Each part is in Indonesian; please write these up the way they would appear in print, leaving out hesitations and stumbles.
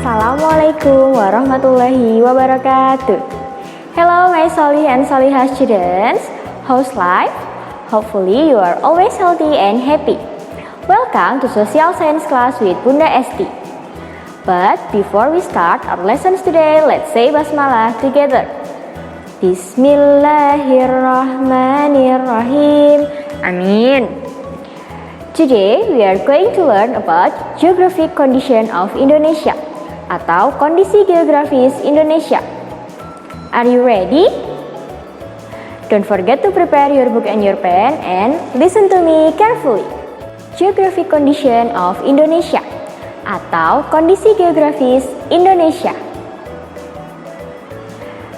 Assalamualaikum warahmatullahi wabarakatuh. Hello my Solih and Solihah students. How's life? Hopefully you are always healthy and happy. Welcome to Social Science class with Bunda Esti. But before we start our lessons today, let's say basmalah together. Bismillahirrahmanirrahim. Amin. Today we are going to learn about geographic condition of Indonesia atau kondisi geografis Indonesia. Are you ready? Don't forget to prepare your book and your pen and listen to me carefully. Geographic condition of Indonesia atau kondisi geografis Indonesia.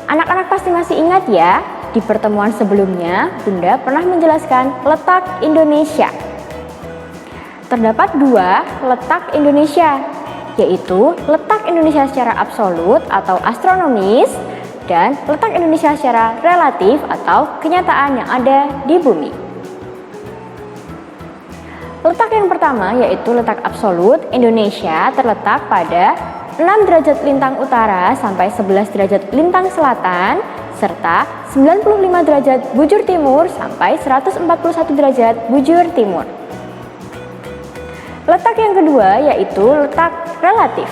Anak-anak pasti masih ingat ya, di pertemuan sebelumnya Bunda pernah menjelaskan letak Indonesia. Terdapat dua letak Indonesia, yaitu letak Indonesia secara absolut atau astronomis dan letak Indonesia secara relatif atau kenyataan yang ada di bumi. Letak yang pertama yaitu letak absolut. Indonesia terletak pada 6 derajat lintang utara sampai 11 derajat lintang selatan serta 95 derajat bujur timur sampai 141 derajat bujur timur. Letak yang kedua yaitu letak relatif.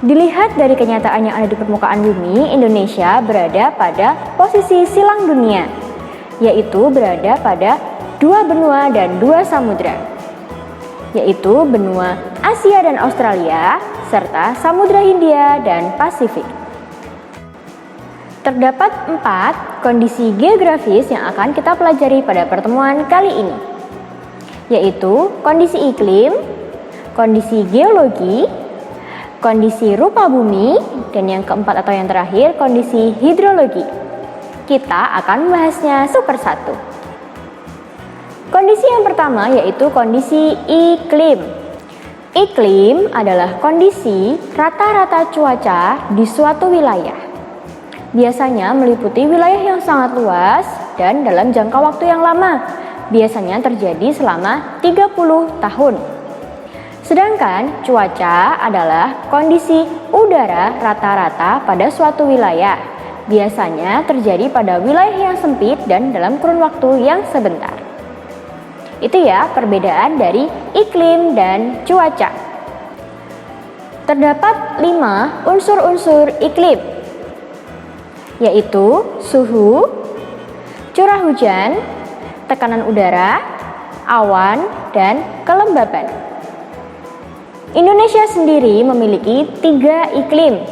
Dilihat dari kenyataan yang ada di permukaan bumi, Indonesia berada pada posisi silang dunia, yaitu berada pada 2 benua dan 2 samudra, yaitu benua Asia dan Australia, serta Samudra Hindia dan Pasifik. Terdapat 4 kondisi geografis yang akan kita pelajari pada pertemuan kali ini, yaitu kondisi iklim, kondisi geologi, kondisi rupa bumi, dan yang keempat atau yang terakhir kondisi hidrologi. Kita akan membahasnya satu persatu. Kondisi yang pertama yaitu kondisi iklim. Iklim adalah kondisi rata-rata cuaca di suatu wilayah. Biasanya meliputi wilayah yang sangat luas dan dalam jangka waktu yang lama. Biasanya terjadi selama 30 tahun. Sedangkan cuaca adalah kondisi udara rata-rata pada suatu wilayah. Biasanya terjadi pada wilayah yang sempit dan dalam kurun waktu yang sebentar. Itu ya perbedaan dari iklim dan cuaca. Terdapat 5 unsur-unsur iklim, yaitu suhu, curah hujan, tekanan udara, awan, dan kelembaban. Indonesia sendiri memiliki 3 iklim,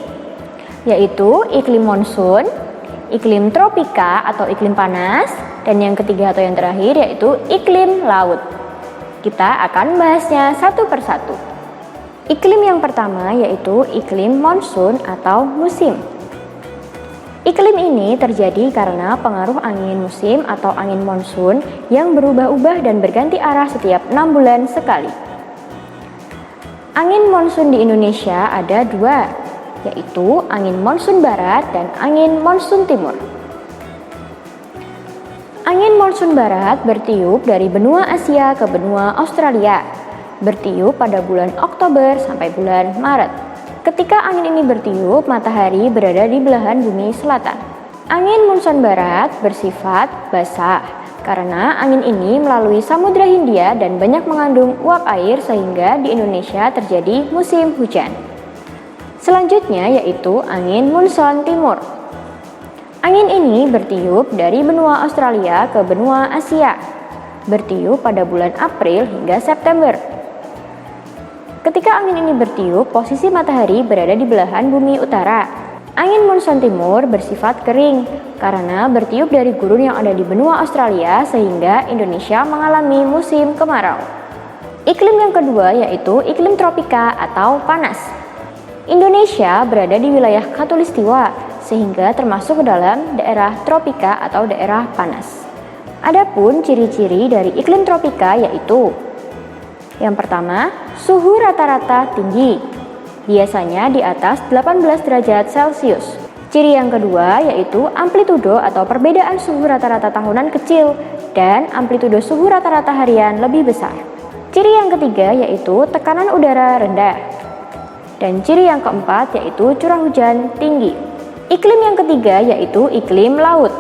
yaitu iklim monsun, iklim tropika atau iklim panas, dan yang ketiga atau yang terakhir yaitu iklim laut. Kita akan membahasnya satu persatu. Iklim yang pertama yaitu iklim monsun atau musim. Iklim ini terjadi karena pengaruh angin musim atau angin monsun yang berubah-ubah dan berganti arah setiap 6 bulan sekali. Angin monsun di Indonesia ada 2, yaitu angin monsun barat dan angin monsun timur. Angin monsun barat bertiup dari benua Asia ke benua Australia, bertiup pada bulan Oktober sampai bulan Maret. Ketika angin ini bertiup, matahari berada di belahan bumi selatan. Angin monsun barat bersifat basah karena angin ini melalui Samudra Hindia dan banyak mengandung uap air sehingga di Indonesia terjadi musim hujan. Selanjutnya yaitu angin monsun timur. Angin ini bertiup dari benua Australia ke benua Asia, bertiup pada bulan April hingga September. Ketika angin ini bertiup, posisi matahari berada di belahan bumi utara. Angin monsun timur bersifat kering karena bertiup dari gurun yang ada di benua Australia sehingga Indonesia mengalami musim kemarau. Iklim yang kedua yaitu iklim tropika atau panas. Indonesia berada di wilayah khatulistiwa sehingga termasuk ke dalam daerah tropika atau daerah panas. Adapun ciri-ciri dari iklim tropika yaitu yang pertama, suhu rata-rata tinggi, biasanya di atas 18 derajat Celcius. Ciri yang kedua yaitu amplitudo atau perbedaan suhu rata-rata tahunan kecil dan amplitudo suhu rata-rata harian lebih besar. Ciri yang ketiga yaitu tekanan udara rendah. Dan ciri yang keempat yaitu curah hujan tinggi. Iklim yang ketiga yaitu iklim laut.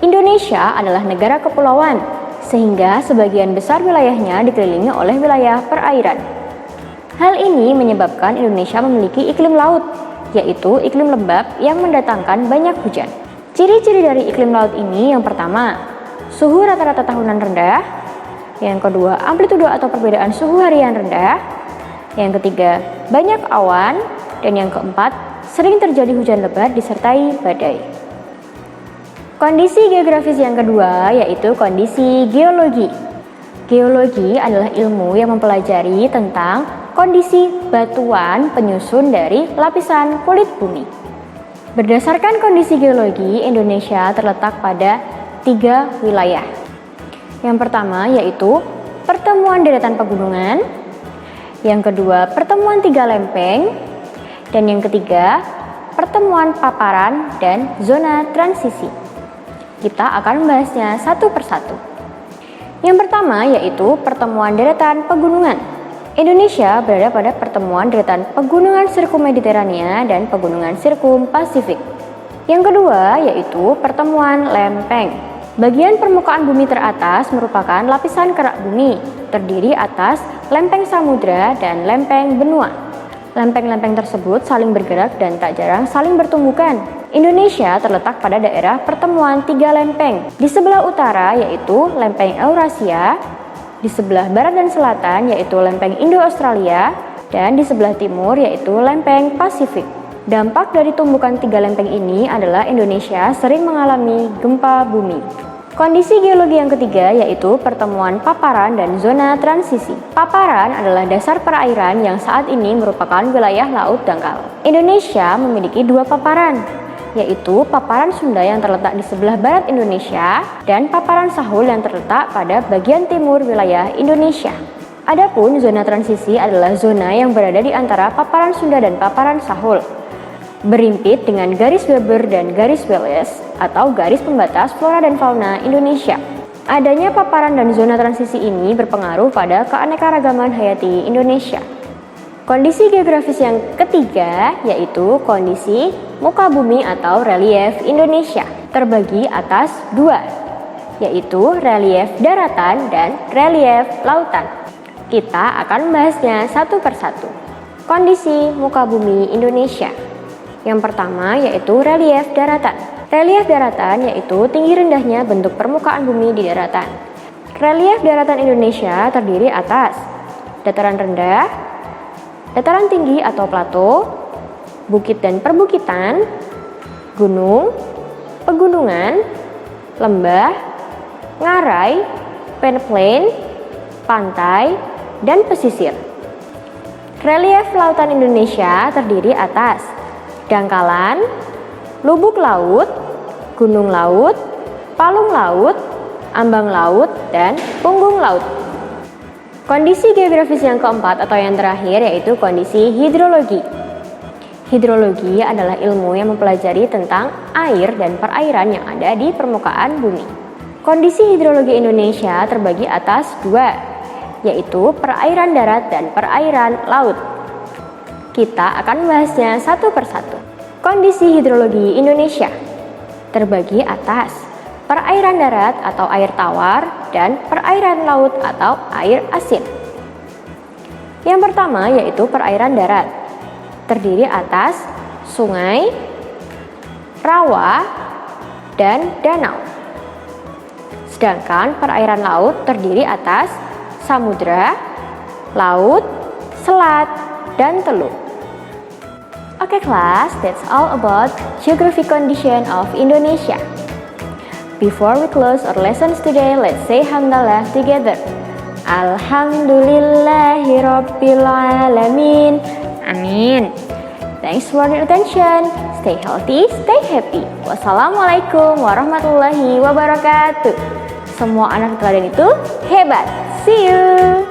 Indonesia adalah negara kepulauan, sehingga sebagian besar wilayahnya dikelilingi oleh wilayah perairan. Hal ini menyebabkan Indonesia memiliki iklim laut, yaitu iklim lembab yang mendatangkan banyak hujan. Ciri-ciri dari iklim laut ini yang pertama, suhu rata-rata tahunan rendah. Yang kedua, amplitudo atau perbedaan suhu harian rendah. Yang ketiga, banyak awan. Dan yang keempat, sering terjadi hujan lebat disertai badai. Kondisi geografis yang kedua yaitu kondisi geologi. Geologi adalah ilmu yang mempelajari tentang kondisi batuan penyusun dari lapisan kulit bumi. Berdasarkan kondisi geologi, Indonesia terletak pada 3 wilayah. Yang pertama yaitu pertemuan deretan pegunungan, yang kedua pertemuan 3 lempeng, dan yang ketiga pertemuan paparan dan zona transisi. Kita akan membahasnya satu persatu. Yang pertama yaitu pertemuan deretan pegunungan. Indonesia berada pada pertemuan deretan pegunungan Sirkum Mediterania dan pegunungan Sirkum Pasifik. Yang kedua yaitu pertemuan lempeng. Bagian permukaan bumi teratas merupakan lapisan kerak bumi, terdiri atas lempeng samudra dan lempeng benua. Lempeng-lempeng tersebut saling bergerak dan tak jarang saling bertumbukan. Indonesia terletak pada daerah pertemuan 3 lempeng. Di sebelah utara yaitu lempeng Eurasia, di sebelah barat dan selatan yaitu lempeng Indo-Australia, dan di sebelah timur yaitu lempeng Pasifik. Dampak dari tumbukan 3 lempeng ini adalah Indonesia sering mengalami gempa bumi. Kondisi geologi yang ketiga yaitu pertemuan paparan dan zona transisi. Paparan adalah dasar perairan yang saat ini merupakan wilayah laut dangkal. Indonesia memiliki 2 paparan, yaitu paparan Sunda yang terletak di sebelah barat Indonesia dan paparan Sahul yang terletak pada bagian timur wilayah Indonesia. Adapun zona transisi adalah zona yang berada di antara paparan Sunda dan paparan Sahul, berimpit dengan garis Weber dan garis Wallace atau garis pembatas flora dan fauna Indonesia. Adanya paparan dan zona transisi ini berpengaruh pada keanekaragaman hayati Indonesia. Kondisi geografis yang ketiga yaitu kondisi muka bumi atau relief Indonesia, terbagi atas 2, yaitu relief daratan dan relief lautan. Kita akan membahasnya satu persatu. Kondisi muka bumi Indonesia. Yang pertama yaitu relief daratan. Relief daratan yaitu tinggi rendahnya bentuk permukaan bumi di daratan. Relief daratan Indonesia terdiri atas dataran rendah, dataran tinggi atau plato, bukit dan perbukitan, gunung, pegunungan, lembah, ngarai, peneplain, pantai, dan pesisir. Relief lautan Indonesia terdiri atas dangkalan, lubuk laut, gunung laut, palung laut, ambang laut, dan punggung laut. Kondisi geografis yang keempat atau yang terakhir yaitu kondisi hidrologi. Hidrologi adalah ilmu yang mempelajari tentang air dan perairan yang ada di permukaan bumi. Kondisi hidrologi Indonesia terbagi atas 2, yaitu perairan darat dan perairan laut. Kita akan membahasnya satu persatu. Kondisi hidrologi Indonesia terbagi atas perairan darat atau air tawar dan perairan laut atau air asin. Yang pertama yaitu perairan darat, terdiri atas sungai, rawa, dan danau. Sedangkan perairan laut terdiri atas samudra, laut, selat, dan teluk. Okay class, that's all about geographic condition of Indonesia. Before we close our lessons today, let's say hamdalah together. Alhamdulillahirabbil alamin. Amin. Thanks for your attention. Stay healthy, stay happy. Wassalamualaikum warahmatullahi wabarakatuh. Semua anak teladan itu hebat. See you.